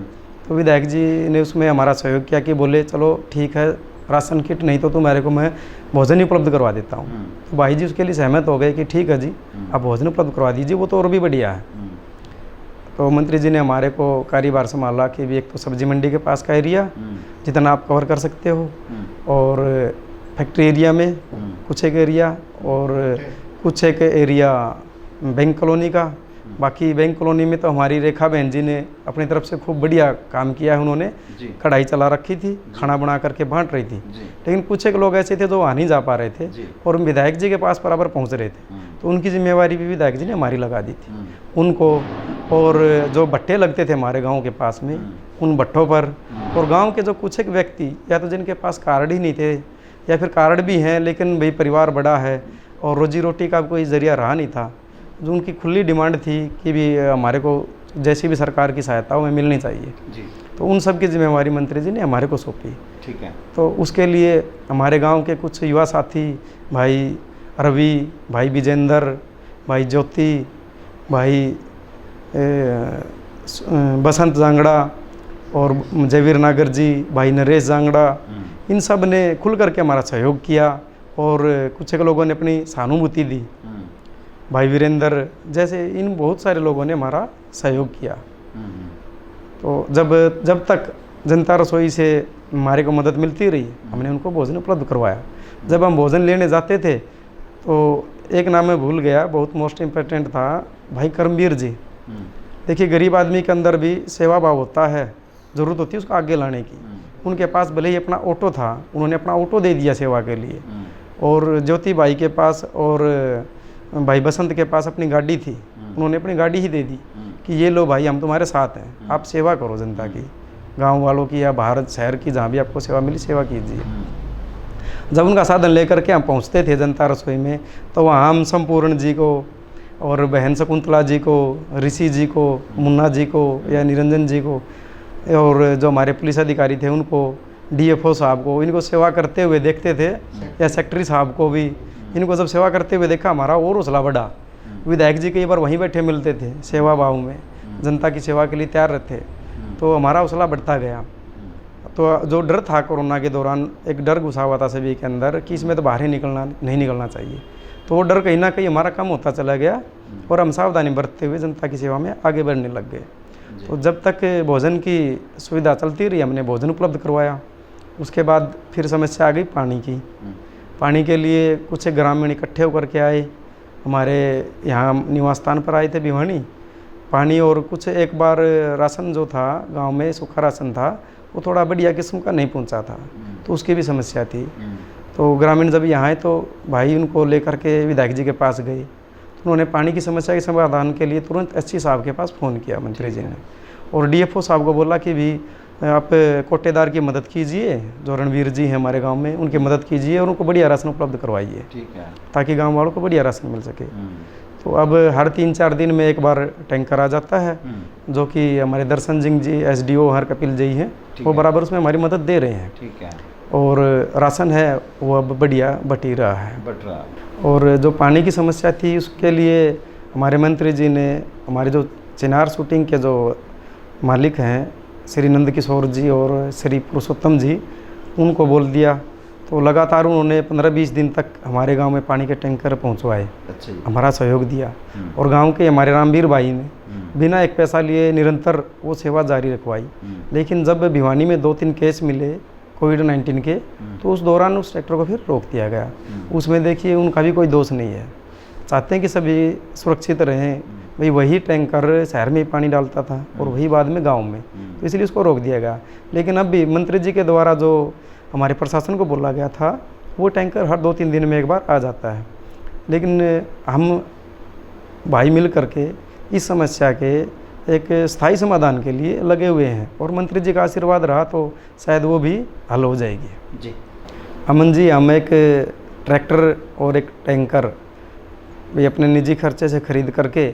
तो विधायक जी ने उसमें हमारा सहयोग किया कि बोले चलो ठीक है, राशन किट नहीं तो तुम्हारे को मैं भोजन ही उपलब्ध करवा देता हूँ। तो भाई जी उसके लिए सहमत हो गए कि ठीक है जी, आप भोजन उपलब्ध करवा दीजिए, वो तो और भी बढ़िया है। तो मंत्री जी ने हमारे को कार्यभार संभाला कि भी एक तो सब्जी मंडी के पास का एरिया जितना आप कवर कर सकते हो, और फैक्ट्री एरिया में कुछ एक एरिया, और कुछ एक एरिया बैंक कॉलोनी का। बाकी बैंक कॉलोनी में तो हमारी रेखा बहन जी ने अपनी तरफ से खूब बढ़िया काम किया है, उन्होंने कढ़ाई चला रखी थी, खाना बना करके बांट रही थी, लेकिन कुछ एक लोग ऐसे थे जो वहाँ नहीं जा पा रहे थे और विधायक जी के पास बराबर पहुँच रहे थे, तो उनकी जिम्मेवारी भी विधायक जी ने हमारी लगा दी थी उनको। और जो भट्टे लगते थे हमारे गाँव के पास में, उन भट्टों पर, और गाँव के जो कुछ एक व्यक्ति या तो जिनके पास कार्ड ही नहीं थे या फिर कारण भी हैं, लेकिन भाई परिवार बड़ा है और रोजी रोटी का कोई ज़रिया रहा नहीं था। जो उनकी खुली डिमांड थी कि भी हमारे को जैसी भी सरकार की सहायता हमें मिलनी चाहिए जी। तो उन सब की जिम्मेवारी मंत्री जी ने हमारे को सौंपी। ठीक है। तो उसके लिए हमारे गांव के कुछ युवा साथी, भाई रवि, भाई विजेंद्र, भाई ज्योति, भाई बसंत जांगड़ा और जयवीर नागर जी, भाई नरेश जांगड़ा, इन सब ने खुल करके हमारा सहयोग किया और कुछ एक लोगों ने अपनी सहानुभूति दी। भाई वीरेंद्र जैसे इन बहुत सारे लोगों ने हमारा सहयोग किया। तो जब तक जनता रसोई से हमारे को मदद मिलती रही, हमने उनको भोजन उपलब्ध करवाया। जब हम भोजन लेने जाते थे तो एक नाम मैं भूल गया, बहुत मोस्ट इम्पोर्टेंट था, भाई करमवीर जी। देखिए गरीब आदमी के अंदर भी सेवा भाव होता है, ज़रूरत होती है उसको आगे लाने की। उनके पास भले ही अपना ऑटो था, उन्होंने अपना ऑटो दे दिया सेवा के लिए। और ज्योति भाई के पास और भाई बसंत के पास अपनी गाड़ी थी, उन्होंने अपनी गाड़ी ही दे दी कि ये लो भाई, हम तुम्हारे साथ हैं, आप सेवा करो जनता की, गांव वालों की या भारत शहर की, जहाँ भी आपको सेवा मिली सेवा कीजिए। जब उनका साधन लेकर के हम पहुँचते थे जनता रसोई में, तो वहाँ हम संपूर्ण जी को और बहन शकुंतला जी को, ऋषि जी को, मुन्ना जी को या निरंजन जी को, और जो हमारे पुलिस अधिकारी थे उनको, डीएफओ साहब को, इनको सेवा करते हुए देखते थे, या सेक्रेटरी साहब को भी। इनको जब सेवा करते हुए देखा, हमारा और हौसला बढ़ा। विधायक जी कई बार वहीं बैठे मिलते थे सेवा भाव में, जनता की सेवा के लिए तैयार रहते, तो हमारा हौसला बढ़ता गया। तो जो डर था कोरोना के दौरान, एक डर घुसा हुआ था सभी के अंदर कि इसमें तो बाहर ही नहीं निकलना चाहिए, तो वो डर कहीं ना कहीं हमारा कम होता चला गया और हम सावधानी बरतते हुए जनता की सेवा में आगे बढ़ने लग गए। तो जब तक भोजन की सुविधा चलती रही, हमने भोजन उपलब्ध करवाया। उसके बाद फिर समस्या आ गई पानी की। पानी के लिए कुछ ग्रामीण इकट्ठे होकर के आए, हमारे यहाँ निवास स्थान पर आए थे भिवानी। पानी और कुछ एक बार राशन जो था गांव में, सूखा राशन था, वो थोड़ा बढ़िया किस्म का नहीं पहुंचा था, तो उसकी भी समस्या थी। तो ग्रामीण जब यहाँ आए तो भाई उनको लेकर के विधायक जी के पास गए, तो उन्होंने पानी की समस्या के समाधान के लिए तुरंत एससी साहब के पास फ़ोन किया मंत्री जी ने, और डीएफओ साहब को बोला कि भी आप कोटेदार की मदद कीजिए, जो रणवीर जी हैं हमारे गांव में, उनकी मदद कीजिए और उनको बढ़िया राशन उपलब्ध करवाइए, ठीक है, ताकि गांव वालों को बढ़िया राशन मिल सके। तो अब हर 3-4 दिन में एक बार टैंकर आ जाता है, जो कि हमारे दर्शन सिंह जी एसडीओ हर कपिल जी हैं, वो बराबर उसमें हमारी मदद दे रहे हैं, ठीक है। और राशन है वो अब बढ़िया बट रहा है। और जो पानी की समस्या थी उसके लिए हमारे मंत्री जी ने, हमारे जो चिनार शूटिंग के जो मालिक हैं श्री नंद किशोर जी और श्री पुरुषोत्तम जी, उनको बोल दिया, तो लगातार उन्होंने 15-20 दिन तक हमारे गांव में पानी के टैंकर पहुंचवाए। अच्छा, हमारा सहयोग दिया। और गांव के हमारे रामवीर भाई ने बिना एक पैसा लिए निरंतर वो सेवा जारी रखवाई। लेकिन जब भिवानी में 2-3 केस मिले कोविड-19 के, तो उस दौरान उस ट्रैक्टर को फिर रोक दिया गया। उसमें देखिए उनका भी कोई दोष नहीं है, चाहते हैं कि सभी सुरक्षित रहें। भाई वही टैंकर शहर में ही पानी डालता था और वही बाद में गांव में, तो इसलिए उसको रोक दिया गया। लेकिन अब भी मंत्री जी के द्वारा जो हमारे प्रशासन को बोला गया था, वो टैंकर हर 2-3 दिन में एक बार आ जाता है। लेकिन हम भाई मिल करके इस समस्या के एक स्थायी समाधान के लिए लगे हुए हैं, और मंत्री जी का आशीर्वाद रहा तो शायद वो भी हल हो जाएगी जी। अमन जी, हम एक ट्रैक्टर और एक टैंकर भी अपने निजी खर्चे से खरीद करके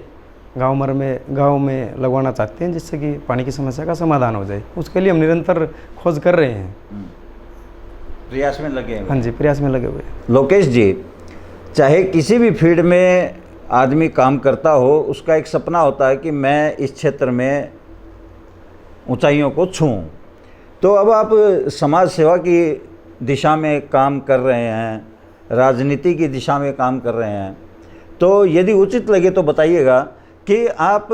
गांव में लगवाना चाहते हैं, जिससे कि पानी की समस्या का समाधान हो जाए। उसके लिए हम निरंतर खोज कर रहे हैं, प्रयास में लगे हुए। हाँ जी, प्रयास में लगे हुए। लोकेश जी, चाहे किसी भी फील्ड में आदमी काम करता हो, उसका एक सपना होता है कि मैं इस क्षेत्र में ऊंचाइयों को छूऊं। तो अब आप समाज सेवा की दिशा में काम कर रहे हैं, राजनीति की दिशा में काम कर रहे हैं, तो यदि उचित लगे तो बताइएगा कि आप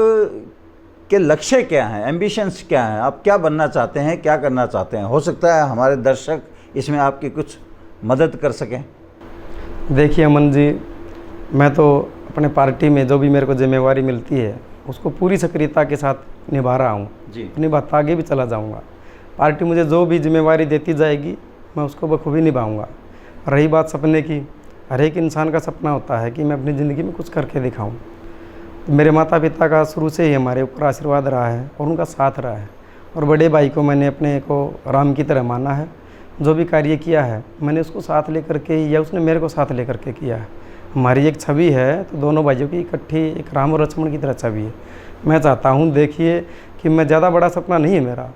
के लक्ष्य क्या हैं, एम्बिशंस क्या हैं, आप क्या बनना चाहते हैं, क्या करना चाहते हैं। हो सकता है हमारे दर्शक इसमें आपकी कुछ मदद कर सकें। देखिए अमन जी, मैं तो अपने पार्टी में जो भी मेरे को जिम्मेवारी मिलती है उसको पूरी सक्रियता के साथ निभा रहा हूँ जी, निभाता आगे भी चला जाऊँगा। पार्टी मुझे जो भी जिम्मेवारी देती जाएगी मैं उसको बखूबी निभाऊँगा। रही बात सपने की, हर एक इंसान का सपना होता है कि मैं अपनी ज़िंदगी में कुछ करके दिखाऊँ। मेरे माता पिता का शुरू से ही हमारे ऊपर आशीर्वाद रहा है और उनका साथ रहा है, और बड़े भाई को मैंने अपने को राम की तरह माना है। जो भी कार्य किया है मैंने उसको साथ लेकर के या उसने मेरे को साथ लेकर के किया है। हमारी एक छवि है तो दोनों भाइयों की इकट्ठी एक राम और लक्ष्मण की तरह छवि है। मैं चाहता हूँ देखिए कि मैं ज़्यादा बड़ा सपना नहीं है मेरा,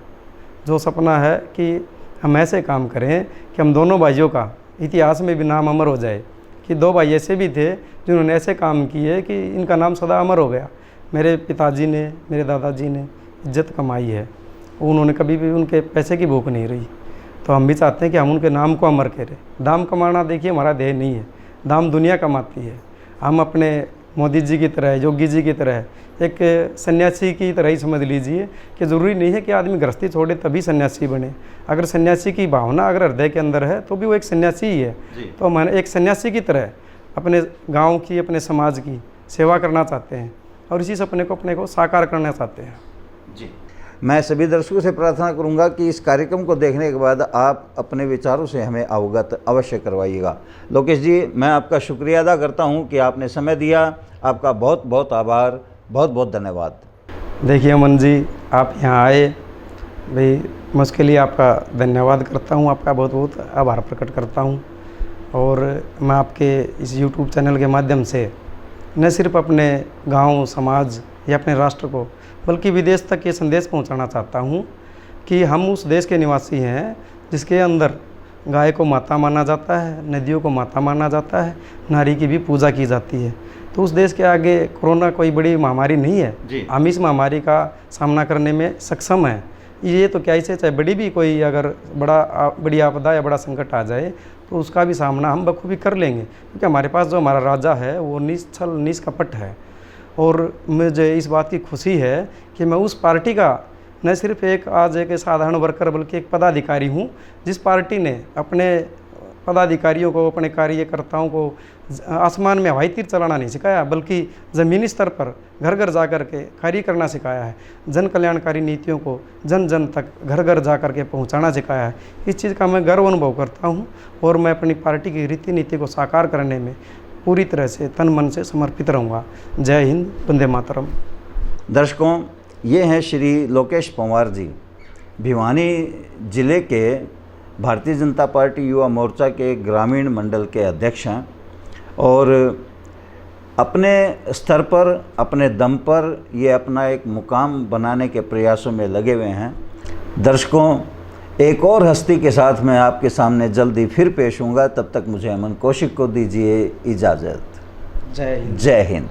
जो सपना है कि हम ऐसे काम करें कि हम दोनों भाइयों का इतिहास में भी नाम अमर हो जाए कि दो भाई ऐसे भी थे जिन्होंने ऐसे काम किए कि इनका नाम सदा अमर हो गया। मेरे पिताजी ने, मेरे दादाजी ने इज्जत कमाई है, उन्होंने कभी भी उनके पैसे की भूख नहीं रही। तो हम भी चाहते हैं कि हम उनके नाम को अमर करें। दाम कमाना देखिए हमारा ध्येय नहीं है, दाम दुनिया कमाती है। हम अपने मोदी जी की तरह, योगी जी की तरह एक सन्यासी की तरह ही समझ लीजिए कि ज़रूरी नहीं है कि आदमी गृहस्थी छोड़े तभी सन्यासी बने। अगर सन्यासी की भावना अगर हृदय के अंदर है तो भी वो एक सन्यासी ही है। तो हम एक सन्यासी की तरह अपने गांव की, अपने समाज की सेवा करना चाहते हैं और इसी सपने को अपने को साकार करना चाहते हैं। जी, मैं सभी दर्शकों से प्रार्थना करूंगा कि इस कार्यक्रम को देखने के बाद आप अपने विचारों से हमें अवगत अवश्य करवाइएगा। लोकेश जी, मैं आपका शुक्रिया अदा करता हूं कि आपने समय दिया। आपका बहुत बहुत आभार, बहुत बहुत धन्यवाद। देखिए अमन जी, आप यहाँ आए भाई, मैं उसके लिए आपका धन्यवाद करता हूँ, आपका बहुत बहुत आभार प्रकट करता हूँ। और मैं आपके इस YouTube चैनल के माध्यम से न सिर्फ अपने गांव, समाज या अपने राष्ट्र को बल्कि विदेश तक ये संदेश पहुंचाना चाहता हूं कि हम उस देश के निवासी हैं जिसके अंदर गाय को माता माना जाता है, नदियों को माता माना जाता है, नारी की भी पूजा की जाती है। तो उस देश के आगे कोरोना कोई बड़ी महामारी नहीं है। हम इस महामारी का सामना करने में सक्षम हैं। ये तो क्या, इसे चाहे बड़ी भी कोई अगर बड़ी आपदा या बड़ा संकट आ जाए तो उसका भी सामना हम बखूबी कर लेंगे, क्योंकि हमारे पास जो हमारा राजा है वो निश्चल निष्कपट है। और मुझे इस बात की खुशी है कि मैं उस पार्टी का न सिर्फ आज एक साधारण वर्कर बल्कि एक पदाधिकारी हूँ, जिस पार्टी ने अपने पदाधिकारियों को, अपने कार्यकर्ताओं को आसमान में हवाई तीर चलाना नहीं सिखाया, बल्कि ज़मीनी स्तर पर घर घर जा कर के कार्य करना सिखाया है। जन कल्याणकारी नीतियों को जन जन तक, घर घर जा कर के पहुँचाना सिखाया है। इस चीज़ का मैं गर्व अनुभव करता हूँ और मैं अपनी पार्टी की रीति नीति को साकार करने में पूरी तरह से तन मन से समर्पित रहूँगा। जय हिंद, वंदे मातरम। दर्शकों, ये हैं श्री लोकेश पंवार जी, भिवानी जिले के भारतीय जनता पार्टी युवा मोर्चा के ग्रामीण मंडल के अध्यक्ष हैं और अपने स्तर पर, अपने दम पर ये अपना एक मुकाम बनाने के प्रयासों में लगे हुए हैं। दर्शकों, एक और हस्ती के साथ मैं आपके सामने जल्दी फिर पेश होऊंगा। तब तक मुझे अमन कौशिक को दीजिए इजाज़त। जय हिंद। जय हिंद।